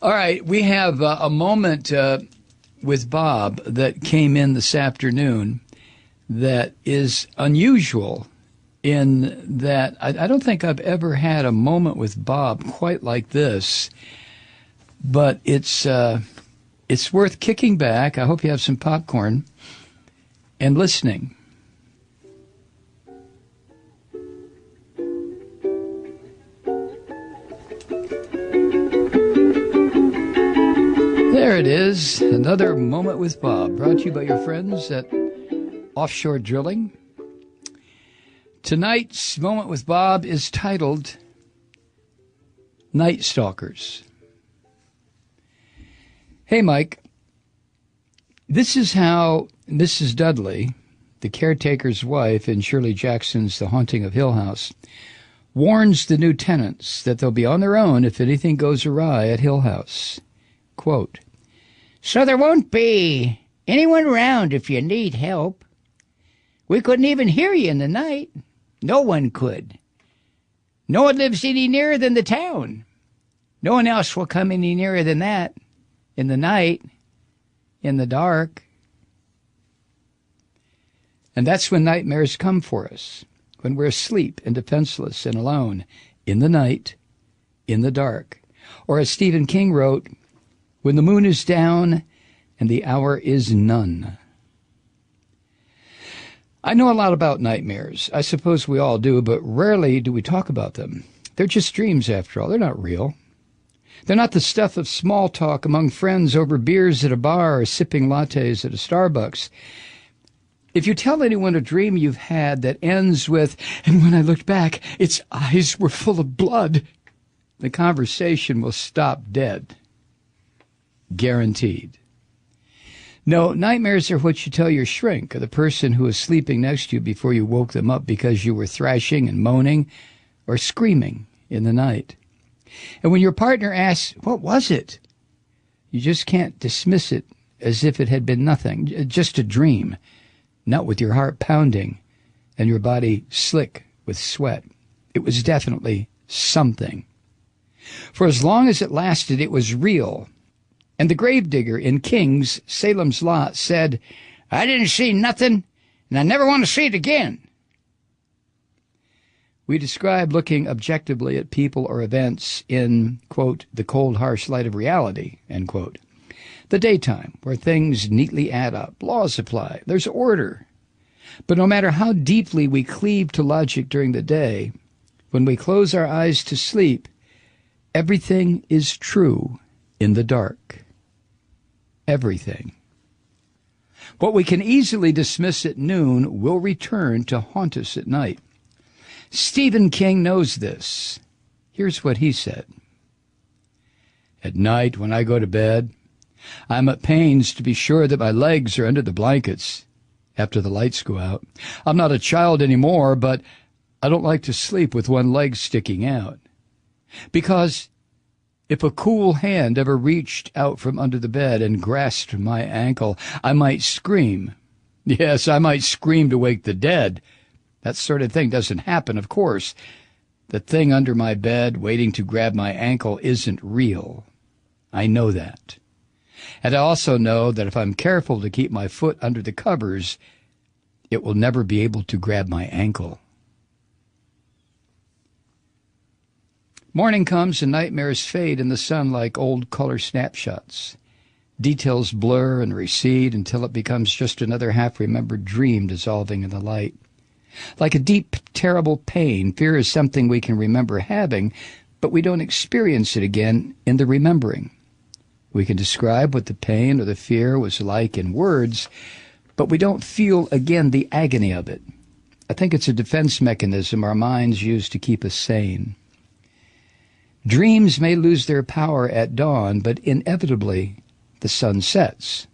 All right, we have a moment with Bob that came in this afternoon that is unusual in that I don't think I've ever had a moment with Bob quite like this, but it's worth kicking back. I hope you have some popcorn and listening. There it is, another moment with Bob, brought to you by your friends at Offshore Drilling. Tonight's moment with Bob is titled Night Stalkers. Hey, Mike, this is how Mrs. Dudley, the caretaker's wife in Shirley Jackson's The Haunting of Hill House, warns the new tenants that they'll be on their own if anything goes awry at Hill House. Quote, "So there won't be anyone around if you need help. We couldn't even hear you in the night. No one could. No one lives any nearer than the town. No one else will come any nearer than that. In the night, in the dark." And that's when nightmares come for us, when we're asleep and defenseless and alone, in the night, in the dark. Or as Stephen King wrote, when the moon is down and the hour is none. I know a lot about nightmares. I suppose we all do, but rarely do we talk about them. They're just dreams, after all. They're not real. They're not the stuff of small talk among friends over beers at a bar or sipping lattes at a Starbucks. If you tell anyone a dream you've had that ends with, "and when I looked back, its eyes were full of blood," the conversation will stop dead. Guaranteed. No, nightmares are what you tell your shrink or the person who was sleeping next to you before you woke them up because you were thrashing and moaning or screaming in the night. And when your partner asks, "What was it?" you just can't dismiss it as if it had been nothing, just a dream, not with your heart pounding and your body slick with sweat. It was definitely something. For as long as it lasted, it was real. And the gravedigger in King's Salem's Lot said, "I didn't see nothing, and I never want to see it again." We describe looking objectively at people or events in, quote, "the cold, harsh light of reality," end quote. The daytime, where things neatly add up, laws apply, there's order. But no matter how deeply we cleave to logic during the day, when we close our eyes to sleep, everything is true in the dark. Everything. What we can easily dismiss at noon will return to haunt us at night. Stephen King knows this. Here's what he said. "At night, when I go to bed, I'm at pains to be sure that my legs are under the blankets after the lights go out. I'm not a child anymore, but I don't like to sleep with one leg sticking out. Because if a cool hand ever reached out from under the bed and grasped my ankle, I might scream. Yes, I might scream to wake the dead. That sort of thing doesn't happen, of course. The thing under my bed waiting to grab my ankle isn't real. I know that. And I also know that if I'm careful to keep my foot under the covers, it will never be able to grab my ankle." Morning comes and nightmares fade in the sun like old color snapshots. Details blur and recede until it becomes just another half-remembered dream dissolving in the light. Like a deep, terrible pain, fear is something we can remember having, but we don't experience it again in the remembering. We can describe what the pain or the fear was like in words, but we don't feel again the agony of it. I think it's a defense mechanism our minds use to keep us sane. Dreams may lose their power at dawn, but inevitably the sun sets.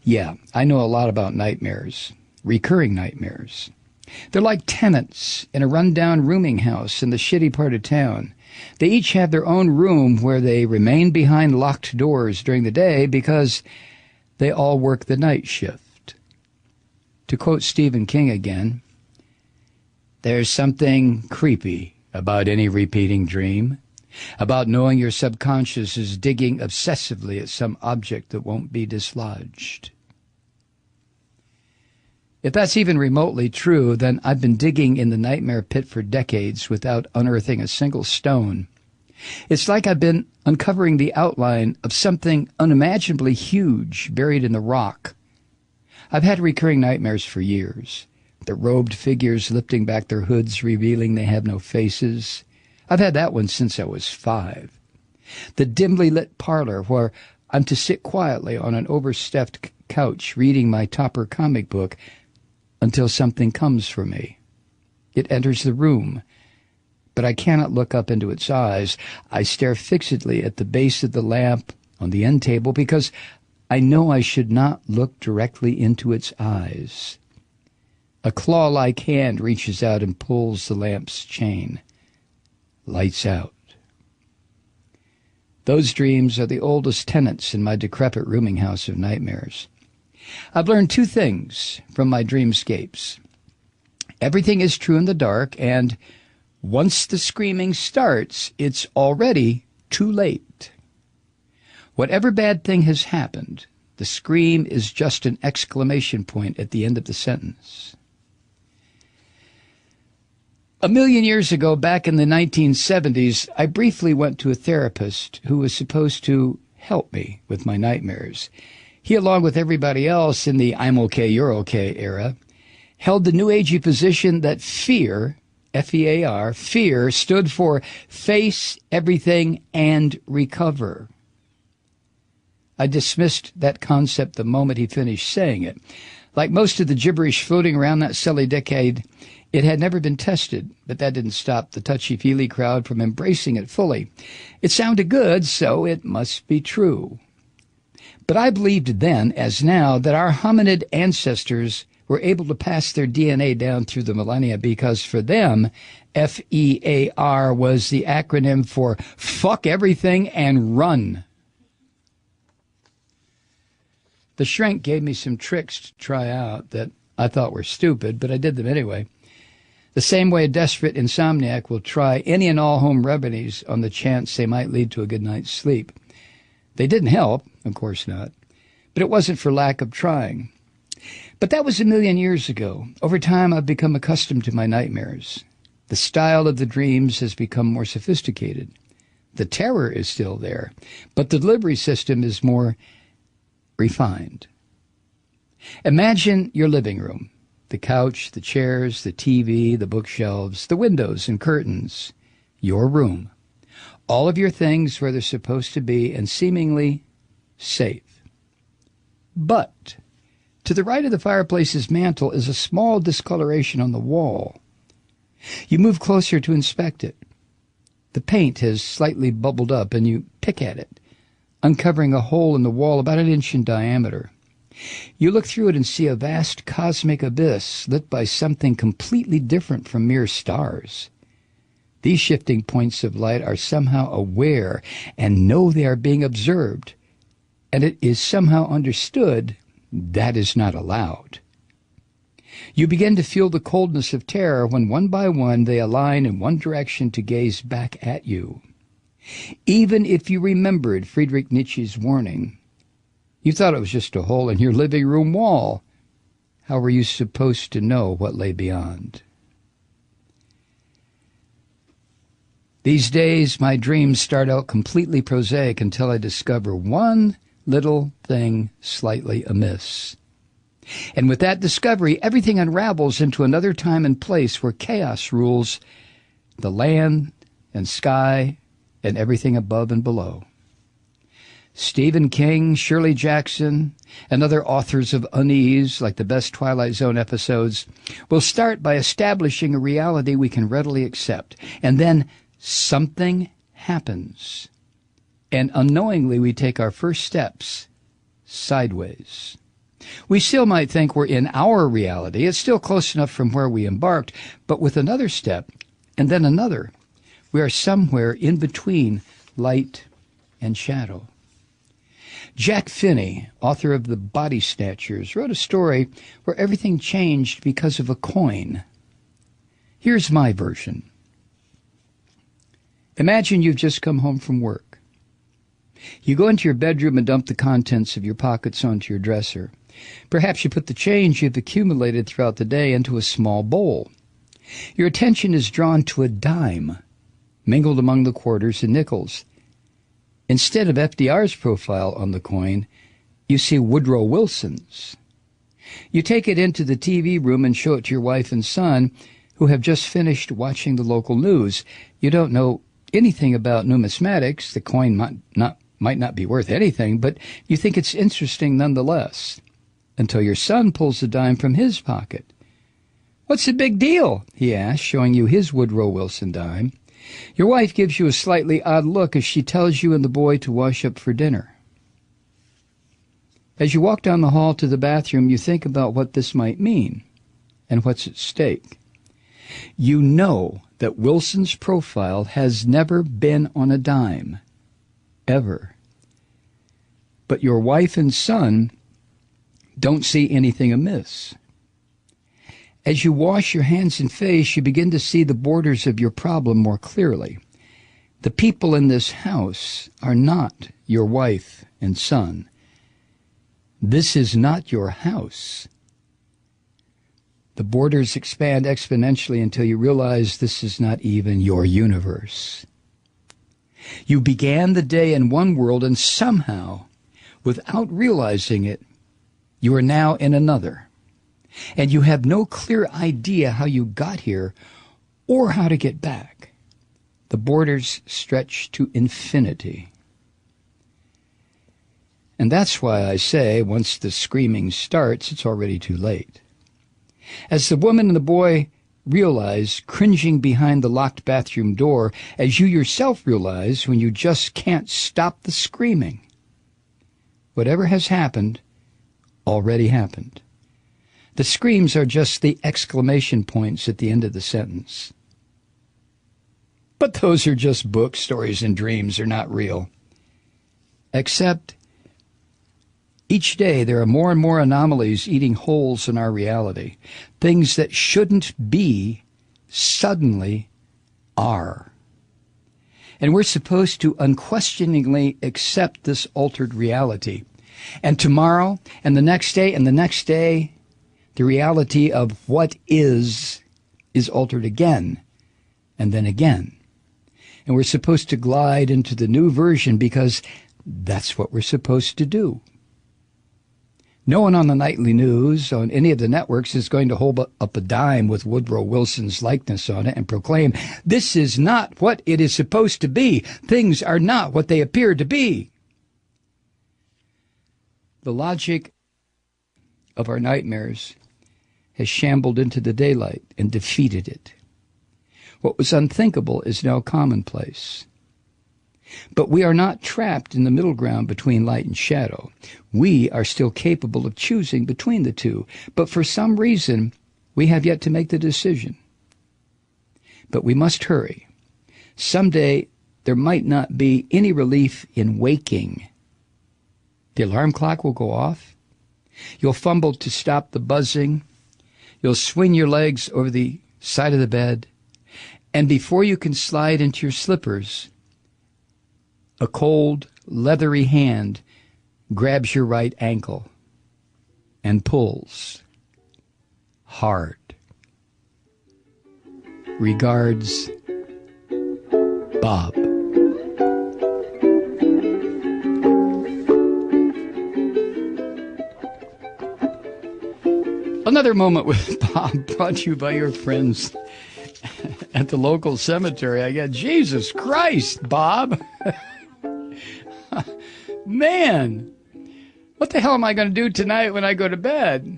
Yeah, I know a lot about nightmares, recurring nightmares. They're like tenants in a rundown rooming house in the shitty part of town. They each have their own room where they remain behind locked doors during the day because they all work the night shift. To quote Stephen King again, "There's something creepy about any repeating dream. about knowing your subconscious is digging obsessively at some object that won't be dislodged. If that's even remotely true, then I've been digging in the nightmare pit for decades without unearthing a single stone. It's like I've been uncovering the outline of something unimaginably huge buried in the rock. I've had recurring nightmares for years. The robed figures lifting back their hoods, revealing they have no faces. I've had that one since I was 5. The dimly lit parlor where I'm to sit quietly on an overstuffed couch reading my Topper comic book until something comes for me. It enters the room, but I cannot look up into its eyes. I stare fixedly at the base of the lamp on the end table because I know I should not look directly into its eyes. A claw-like hand reaches out and pulls the lamp's chain. Lights out. Those dreams are the oldest tenants in my decrepit rooming house of nightmares. I've learned 2 things from my dreamscapes. Everything is true in the dark, and once the screaming starts, it's already too late. Whatever bad thing has happened, the scream is just an exclamation point at the end of the sentence. A million years ago, back in the 1970s, I briefly went to a therapist who was supposed to help me with my nightmares. He, along with everybody else in the I'm okay, you're okay era, held the new agey position that fear, F-E-A-R, fear stood for face everything and recover. I dismissed that concept the moment he finished saying it. Like most of the gibberish floating around that silly decade, it had never been tested, but that didn't stop the touchy-feely crowd from embracing it fully. It sounded good, so it must be true. But I believed then, as now, that our hominid ancestors were able to pass their DNA down through the millennia because for them, F-E-A-R was the acronym for fuck everything and run. The shrink gave me some tricks to try out that I thought were stupid, but I did them anyway. The same way a desperate insomniac will try any and all home remedies on the chance they might lead to a good night's sleep. They didn't help, of course not, but it wasn't for lack of trying. But that was a million years ago. Over time, I've become accustomed to my nightmares. The style of the dreams has become more sophisticated. The terror is still there, but the delivery system is more refined. Imagine your living room. The couch, the chairs, the TV, the bookshelves, the windows and curtains. Your room. All of your things where they're supposed to be and seemingly safe. But to the right of the fireplace's mantel is a small discoloration on the wall. You move closer to inspect it. The paint has slightly bubbled up and you pick at it, uncovering a hole in the wall about 1 inch in diameter. You look through it and see a vast cosmic abyss lit by something completely different from mere stars. These shifting points of light are somehow aware and know they are being observed, and it is somehow understood that is not allowed. You begin to feel the coldness of terror when one by one they align in one direction to gaze back at you. Even if you remembered Friedrich Nietzsche's warning, you thought it was just a hole in your living room wall. How were you supposed to know what lay beyond? These days, my dreams start out completely prosaic until I discover one little thing slightly amiss. And with that discovery, everything unravels into another time and place where chaos rules the land and sky and everything above and below. Stephen King, Shirley Jackson, and other authors of unease, like the best Twilight Zone episodes, will start by establishing a reality we can readily accept. And then something happens. And unknowingly we take our first steps sideways. We still might think we're in our reality. It's still close enough from where we embarked, but with another step and then another, we are somewhere in between light and shadow. Jack Finney, author of The Body Snatchers, wrote a story where everything changed because of a coin. Here's my version. Imagine you've just come home from work. You go into your bedroom and dump the contents of your pockets onto your dresser. Perhaps you put the change you've accumulated throughout the day into a small bowl. Your attention is drawn to a dime, mingled among the quarters and nickels. Instead of FDR's profile on the coin, you see Woodrow Wilson's. You take it into the TV room and show it to your wife and son, who have just finished watching the local news. You don't know anything about numismatics. The coin might not be worth anything, but you think it's interesting nonetheless, until your son pulls a dime from his pocket. "What's the big deal?" he asks, showing you his Woodrow Wilson dime. Your wife gives you a slightly odd look as she tells you and the boy to wash up for dinner. As you walk down the hall to the bathroom, you think about what this might mean and what's at stake. You know that Wilson's profile has never been on a dime, ever. But your wife and son don't see anything amiss. As you wash your hands and face, you begin to see the borders of your problem more clearly. The people in this house are not your wife and son. This is not your house. The borders expand exponentially until you realize this is not even your universe. You began the day in one world, and somehow, without realizing it, you are now in another. And you have no clear idea how you got here or how to get back. The borders stretch to infinity. And that's why I say, once the screaming starts, it's already too late. As the woman and the boy realize, cringing behind the locked bathroom door, as you yourself realize when you just can't stop the screaming, whatever has happened already happened. The screams are just the exclamation points at the end of the sentence. But those are just books, stories, and dreams. They're not real. Except each day there are more and more anomalies eating holes in our reality. Things that shouldn't be suddenly are. And we're supposed to unquestioningly accept this altered reality. And tomorrow, and the next day, and the next day, the reality of what is altered again, and then again. And we're supposed to glide into the new version because that's what we're supposed to do. No one on the nightly news, on any of the networks, is going to hold up a dime with Woodrow Wilson's likeness on it and proclaim, "This is not what it is supposed to be. Things are not what they appear to be." The logic of our nightmares has shambled into the daylight and defeated it. What was unthinkable is now commonplace. But we are not trapped in the middle ground between light and shadow. We are still capable of choosing between the two, but for some reason, we have yet to make the decision. But we must hurry. Someday, there might not be any relief in waking. The alarm clock will go off. You'll fumble to stop the buzzing. You'll swing your legs over the side of the bed. And before you can slide into your slippers, a cold, leathery hand grabs your right ankle and pulls hard. Regards, Bob. Another Moment with Bob brought to you by your friends at the local cemetery. I got Jesus Christ, Bob. Man, what the hell am I going to do tonight when I go to bed?